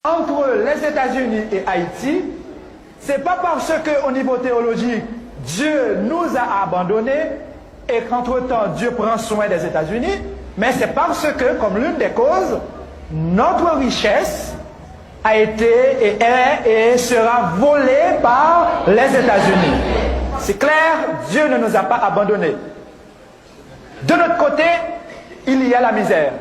entre les États-Unis et Haïti, c'est pas parce qu'au niveau théologique, Dieu nous a abandonnés et qu'entre-temps Dieu prend soin des États-Unis, mais c'est parce que, comme l'une des causes, notre richesse a été et est et sera volée par les États-Unis. C'est clair, Dieu ne nous a pas abandonnés. De notre côté, il y a la misère.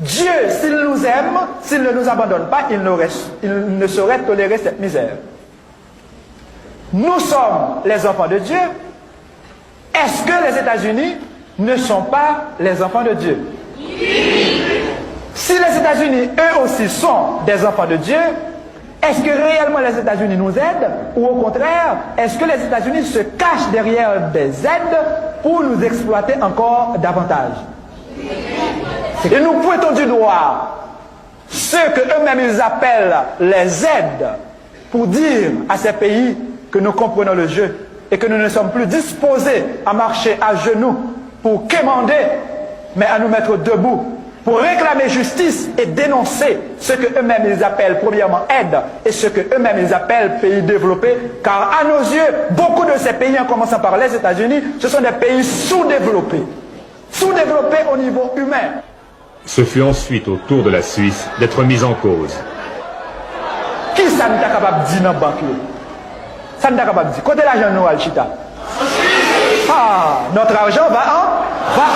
Dieu, s'il nous aime, s'il ne nous abandonne pas, il ne saurait tolérer cette misère. Nous sommes les enfants de Dieu. Est-ce que les États-Unis ne sont pas les enfants de Dieu? Si les États-Unis, eux aussi, sont des enfants de Dieu, est-ce que réellement les États-Unis nous aident? Ou au contraire, est-ce que les États-Unis se cachent derrière des aides pour nous exploiter encore davantage? Et nous pointons du doigt ceux que eux-mêmes ils appellent les aides pour dire à ces pays que nous comprenons le jeu et que nous ne sommes plus disposés à marcher à genoux pour quémander, mais à nous mettre debout pour réclamer justice et dénoncer ce que eux-mêmes ils appellent premièrement aide et ce que eux-mêmes ils appellent pays développés, car à nos yeux, beaucoup de ces pays, en commençant par les États-Unis, ce sont des pays sous-développés au niveau humain. Ce fut ensuite au tour de la Suisse d'être mise en cause. Qui ça n'est pas capable de dire dans la banque? Ça n'est pas capable de dire. Côté l'argent, nous, Alchita. Ah, notre argent va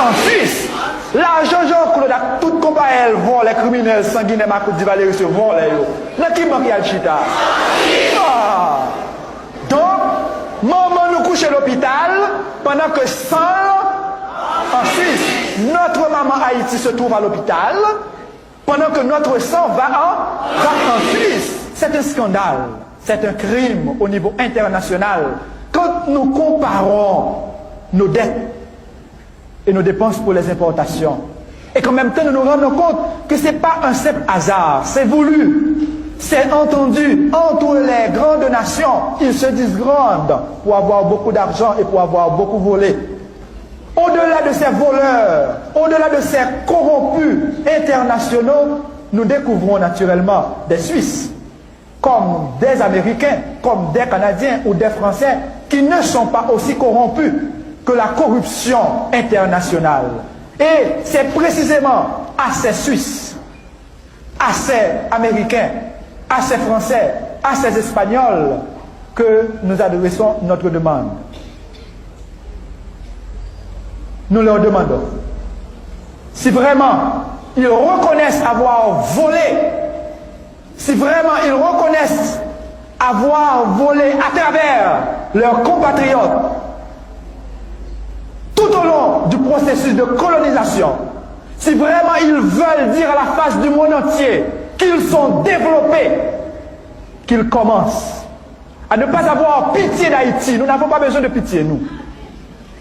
en Suisse. L'argent, genre, toute compagnie, elle vole, les criminels sanguinaires, ma coupe Valérie se volent. Dans qui banque Alchita? Ah. Donc, maman nous couche à l'hôpital pendant que 100 en Suisse, notre maman Haïti se trouve à l'hôpital, pendant que notre sang va en Suisse. C'est un scandale, c'est un crime au niveau international. Quand nous comparons nos dettes et nos dépenses pour les importations, et qu'en même temps nous nous rendons compte que ce n'est pas un simple hasard, c'est voulu, c'est entendu entre les grandes nations. Ils se disent grandes pour avoir beaucoup d'argent et pour avoir beaucoup volé. Au-delà de ces voleurs, au-delà de ces corrompus internationaux, nous découvrons naturellement des Suisses, comme des Américains, comme des Canadiens ou des Français, qui ne sont pas aussi corrompus que la corruption internationale. Et c'est précisément à ces Suisses, à ces Américains, à ces Français, à ces Espagnols que nous adressons notre demande. Nous leur demandons si vraiment ils reconnaissent avoir volé, si vraiment ils reconnaissent avoir volé à travers leurs compatriotes tout au long du processus de colonisation, si vraiment ils veulent dire à la face du monde entier qu'ils sont développés, qu'ils commencent à ne pas avoir pitié d'Haïti. Nous n'avons pas besoin de pitié, nous.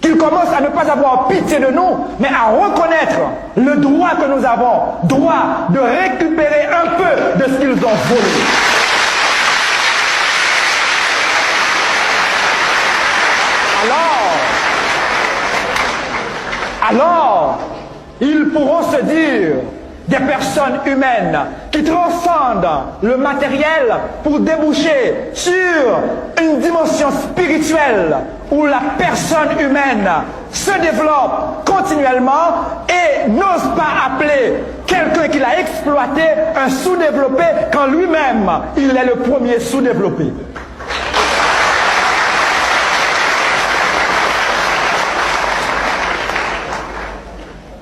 Qu'ils commencent à ne pas avoir pitié de nous, mais à reconnaître le droit que nous avons, droit de récupérer un peu de ce qu'ils ont volé. Alors, ils pourront se dire des personnes humaines qui transcendent le matériel pour déboucher sur une dimension spirituelle où la personne humaine se développe continuellement et n'ose pas appeler quelqu'un qui l'a exploité un sous-développé quand lui-même il est le premier sous-développé.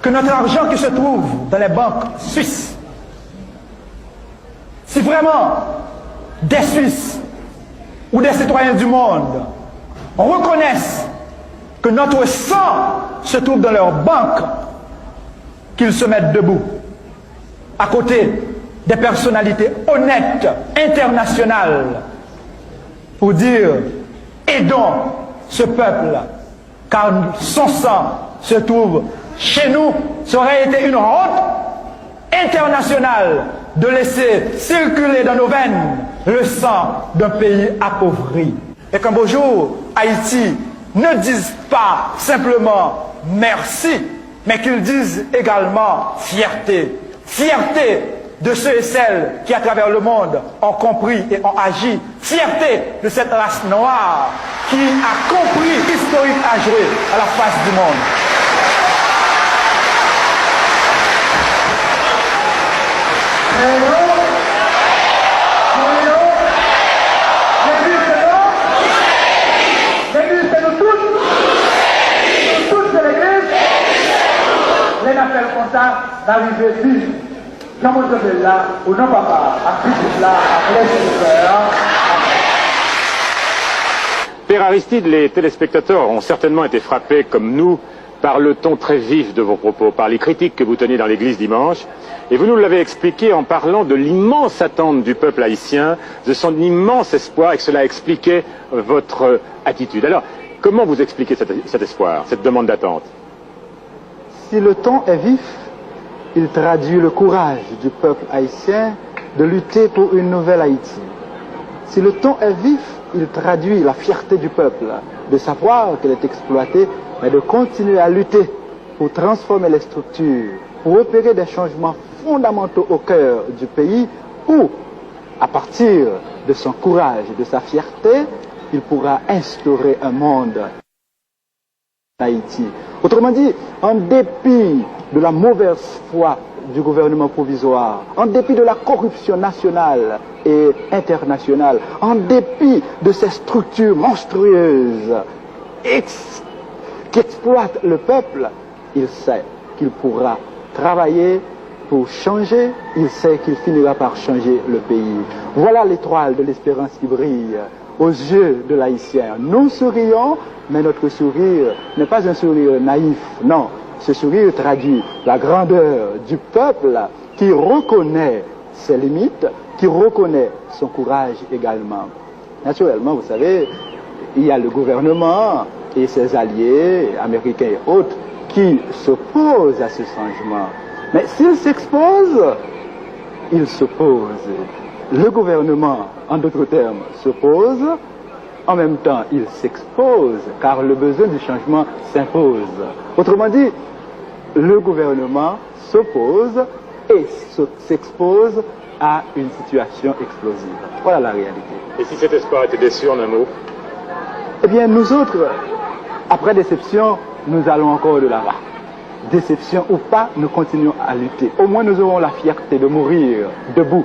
Que notre argent qui se trouve dans les banques suisses, si vraiment des Suisses ou des citoyens du monde reconnaissent que notre sang se trouve dans leurs banques, qu'ils se mettent debout à côté des personnalités honnêtes internationales pour dire aidons ce peuple car son sang se trouve chez nous. Ça aurait été une honte internationale de laisser circuler dans nos veines le sang d'un pays appauvri. Et qu'un beau jour, Haïti ne dise pas simplement merci, mais qu'ils disent également fierté. Fierté de ceux et celles qui, à travers le monde, ont compris et ont agi. Fierté de cette race noire qui a compris l'historique à jouer à la face du monde. D'arriver vite, quand vous êtes là, ou non papa, à plus là, à l'aise. Père Aristide, les téléspectateurs ont certainement été frappés, comme nous, par le ton très vif de vos propos, par les critiques que vous teniez dans l'église dimanche. Et vous nous l'avez expliqué en parlant de l'immense attente du peuple haïtien, de son immense espoir, et que cela expliquait votre attitude. Alors, comment vous expliquez cet espoir, cette demande d'attente? Si le ton est vif, il traduit le courage du peuple haïtien de lutter pour une nouvelle Haïti. Si le ton est vif, il traduit la fierté du peuple de savoir qu'elle est exploitée, mais de continuer à lutter pour transformer les structures, pour opérer des changements fondamentaux au cœur du pays où, à partir de son courage et de sa fierté, il pourra instaurer un monde Haïti. Autrement dit, en dépit de la mauvaise foi du gouvernement provisoire, en dépit de la corruption nationale et internationale, en dépit de ces structures monstrueuses qui exploitent le peuple, il sait qu'il pourra travailler pour changer, il sait qu'il finira par changer le pays. Voilà l'étoile de l'espérance qui brille aux yeux de l'Haïtien. Nous sourions, mais notre sourire n'est pas un sourire naïf, non. Ce sourire traduit la grandeur du peuple qui reconnaît ses limites, qui reconnaît son courage également. Naturellement, vous savez, il y a le gouvernement et ses alliés, américains et autres, qui s'opposent à ce changement. Mais s'ils s'exposent, ils s'opposent. Le gouvernement, en d'autres termes, s'oppose, en même temps il s'expose, car le besoin du changement s'impose. Autrement dit, le gouvernement s'oppose et s'expose à une situation explosive. Voilà la réalité. Et si cet espoir était déçu en un mot? Eh bien, nous autres, après déception, nous allons encore de l'avant. Déception ou pas, nous continuons à lutter. Au moins, nous aurons la fierté de mourir debout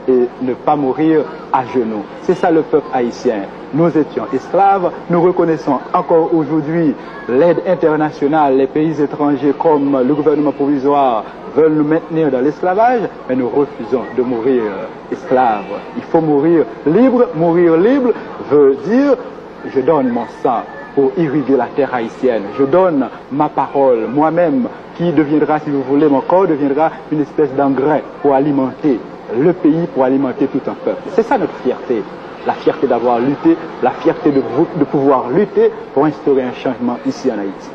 et ne pas mourir à genoux. C'est ça le peuple haïtien. Nous étions esclaves, nous reconnaissons encore aujourd'hui l'aide internationale, les pays étrangers comme le gouvernement provisoire veulent nous maintenir dans l'esclavage, mais nous refusons de mourir esclaves. Il faut mourir libre. Mourir libre veut dire je donne mon sang pour irriguer la terre haïtienne. Je donne ma parole, moi-même, qui deviendra, si vous voulez, mon corps deviendra une espèce d'engrais pour alimenter le pays, pour alimenter tout un peuple. C'est ça notre fierté. La fierté d'avoir lutté, la fierté de pouvoir lutter pour instaurer un changement ici en Haïti.